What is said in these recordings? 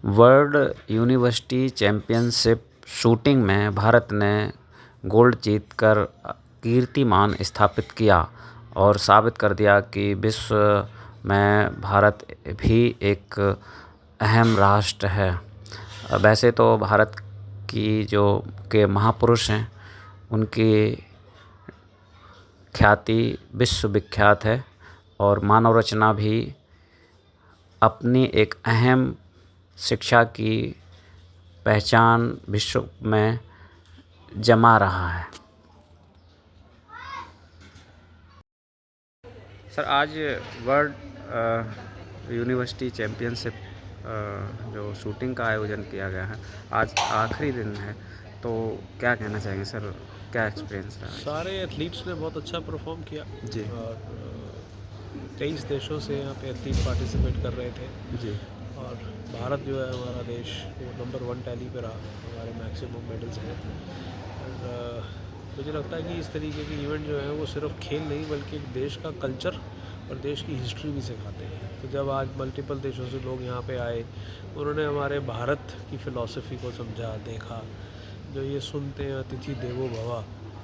World university championship shooting में भारत ने gold जीतकर कीर्तिमान स्थापित किया और साबित कर दिया कि विश्व में भारत भी एक अहम राष्ट्र है। वैसे तो भारत की जो के महापुरुष हैं उनकी ख्याति विश्व विख्यात है और मानव रचना भी अपनी एक अहम शिक्षा की पहचान विश्व में जमा रहा है। सर, आज वर्ल्ड यूनिवर्सिटी चैम्पियनशिप जो शूटिंग का आयोजन किया गया है, आज आखिरी दिन है, तो क्या कहना चाहेंगे सर, क्या एक्सपीरियंस रहा? सारे एथलीट्स ने बहुत अच्छा परफॉर्म किया जी। और 23 देशों से यहाँ पे एथलीट पार्टिसिपेट कर रहे थे जी। और भारत जो है हमारा देश वो नंबर 1 टैली पे रहा, हमारे मैक्सिमम मेडल्स हैं। और मुझे लगता है कि इस तरीके के इवेंट जो है वो सिर्फ खेल नहीं बल्कि एक देश का कल्चर और देश की हिस्ट्री भी सिखाते हैं। तो जब आज मल्टीपल देशों से लोग यहाँ पे आए, उन्होंने हमारे भारत की फ़िलॉसफी को समझा, देखा। जो ये सुनते हैं अतिथि देवो भव,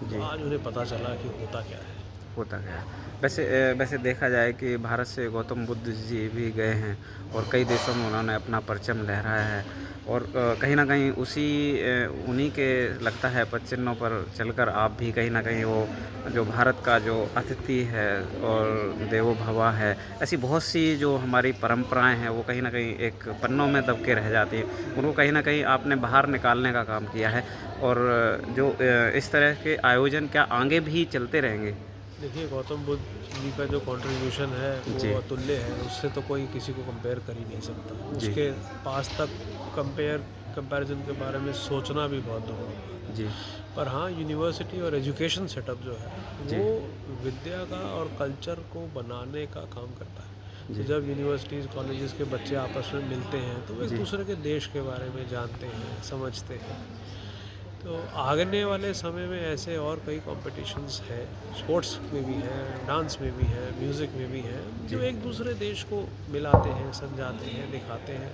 तो आज उन्हें पता चला कि होता क्या है। होता गया। वैसे देखा जाए कि भारत से गौतम बुद्ध जी भी गए हैं और कई देशों में उन्होंने अपना परचम लहराया है और कहीं ना कहीं उन्हीं के लगता है पदचिन्हों पर चलकर आप भी कहीं ना कहीं वो जो भारत का जो अतिथि है और देवो भवा है, ऐसी बहुत सी जो हमारी परंपराएं हैं वो कहीं ना कहीं एक पन्नों में दब के रह जाती हैं। उनको कहीं ना कहीं आपने बाहर निकालने का काम किया है और जो इस तरह के आयोजन क्या आगे भी चलते रहेंगे? देखिए, गौतम बुद्ध जी का जो कंट्रीब्यूशन है जी। वो अतुल्य है, उससे तो कोई किसी को कंपेयर कर ही नहीं सकता। जी। उसके पास तक कंपैरिजन के बारे में सोचना भी बहुत दूर होगा। जी। पर हाँ, यूनिवर्सिटी और एजुकेशन सेटअप जो है जी। वो विद्या का और कल्चर को बनाने का काम करता है। तो जी। जब यूनिवर्सिटीज़ कॉलेजेस के बच्चे आपस में मिलते हैं तो वो एक जी। दूसरे के देश के बारे में जानते हैं, समझते हैं। तो आगने वाले समय में ऐसे और कई कॉम्पिटिशन्स हैं, स्पोर्ट्स में भी हैं, डांस में भी हैं, म्यूज़िक में भी हैं, जो एक दूसरे देश को मिलाते हैं, समझाते हैं, दिखाते हैं।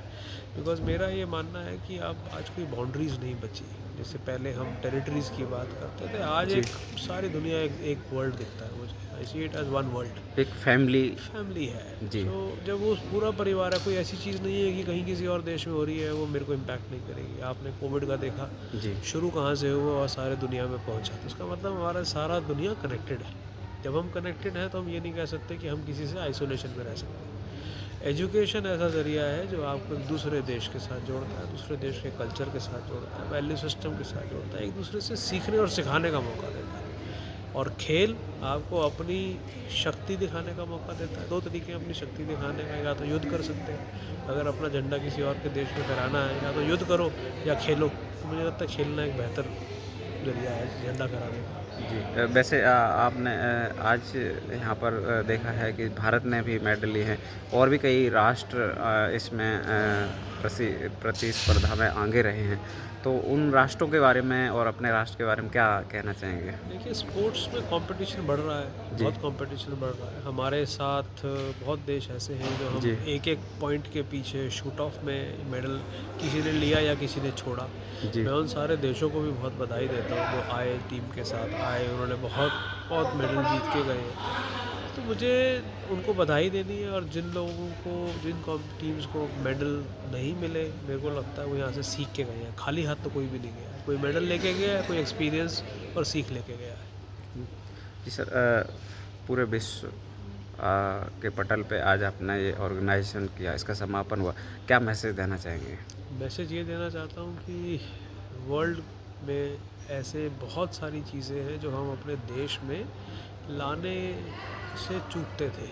बिकॉज़ मेरा ये मानना है कि अब आज कोई बाउंड्रीज़ नहीं बची। जैसे पहले हम टेरिटरीज़ की बात करते थे, आज जी। एक सारी दुनिया एक वर्ल्ड दिखता है मुझे। I see it as one world. एक फैमिली है। जी। सो जब वो पूरा परिवार है, कोई ऐसी चीज़ नहीं है कि कहीं किसी और देश में हो रही है वो मेरे को इम्पैक्ट नहीं करेगी। आपने कोविड का देखा, जी। शुरू कहाँ से हुआ और सारे दुनिया में पहुँचा, तो इसका मतलब हमारा सारा दुनिया कनेक्टेड है। जब हम कनेक्टेड हैं तो हम ये नहीं कह सकते कि हम किसी से आइसोलेशन में रह सकते हैं। एजुकेशन ऐसा ज़रिया है जो आपको एक दूसरे देश के साथ जोड़ता है, दूसरे देश के कल्चर के साथ जोड़ता है, वैल्यू सिस्टम के साथ जोड़ता है, एक दूसरे से सीखने और सिखाने का मौका देता है। और खेल आपको अपनी शक्ति दिखाने का मौका देता है। 2 तरीके हैं अपनी शक्ति दिखाने का, या तो युद्ध कर सकते हैं, अगर अपना झंडा किसी और के देश में फहराना है, या तो युद्ध करो या खेलो। तो मुझे लगता है खेलना एक बेहतर ज़रिया है झंडा फहराने का। जी। वैसे आपने आज यहाँ पर देखा है कि भारत ने भी मेडल लिए हैं और भी कई राष्ट्र इसमें प्रतिस्पर्धा में आगे रहे हैं, तो उन राष्ट्रों के बारे में और अपने राष्ट्र के बारे में क्या कहना चाहेंगे? देखिए, स्पोर्ट्स में कंपटीशन बढ़ रहा है, जी। बहुत कंपटीशन बढ़ रहा है। हमारे साथ बहुत देश ऐसे हैं जो हम जी। एक-एक पॉइंट के पीछे शूट ऑफ में मेडल किसी ने लिया या किसी ने छोड़ा। जी। मैं उन सारे देशों को भी बहुत बधाई देता हूँ जो आए, टीम के साथ आए, उन्होंने बहुत मेडल जीत के गए। तो मुझे उनको बधाई देनी है, और जिन लोगों को टीम्स को मेडल नहीं मिले, मेरे को लगता है वो यहाँ से सीख के गए हैं। खाली हाथ तो कोई भी नहीं गया है, कोई मेडल लेके गया है, कोई एक्सपीरियंस और सीख लेके गया है। जी सर, पूरे विश्व के पटल पे आज आपने ये ऑर्गेनाइजेशन किया, इसका समापन हुआ, क्या मैसेज देना चाहेंगे? मैसेज ये देना चाहता हूँ कि वर्ल्ड में ऐसे बहुत सारी चीज़ें हैं जो हम अपने देश में लाने से चूकते थे।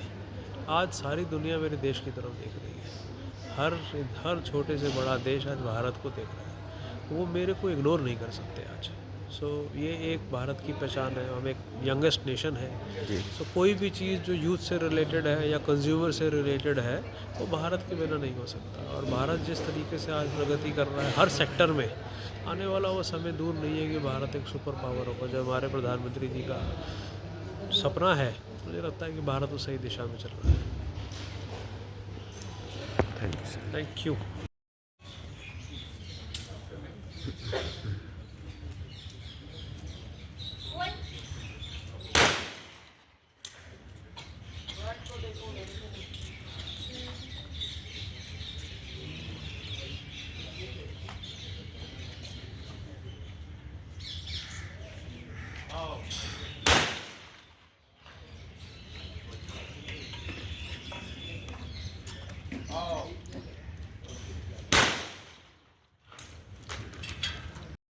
आज सारी दुनिया मेरे देश की तरफ देख रही है। हर छोटे से बड़ा देश आज भारत को देख रहा है। तो वो मेरे को इग्नोर नहीं कर सकते आज। सो ये एक भारत की पहचान है, हम एक यंगेस्ट नेशन है। जी। सो कोई भी चीज़ जो यूथ से रिलेटेड है या कंज्यूमर से रिलेटेड है, वो भारत के बिना नहीं हो सकता। और भारत जिस तरीके से आज प्रगति कर रहा है हर सेक्टर में, आने वाला वो समय दूर नहीं है कि भारत एक सुपर पावर होगा। जो हमारे प्रधानमंत्री जी का सपना है, मुझे लगता है कि भारत उस सही दिशा में चल रहा है। Thank you sir. Thank you.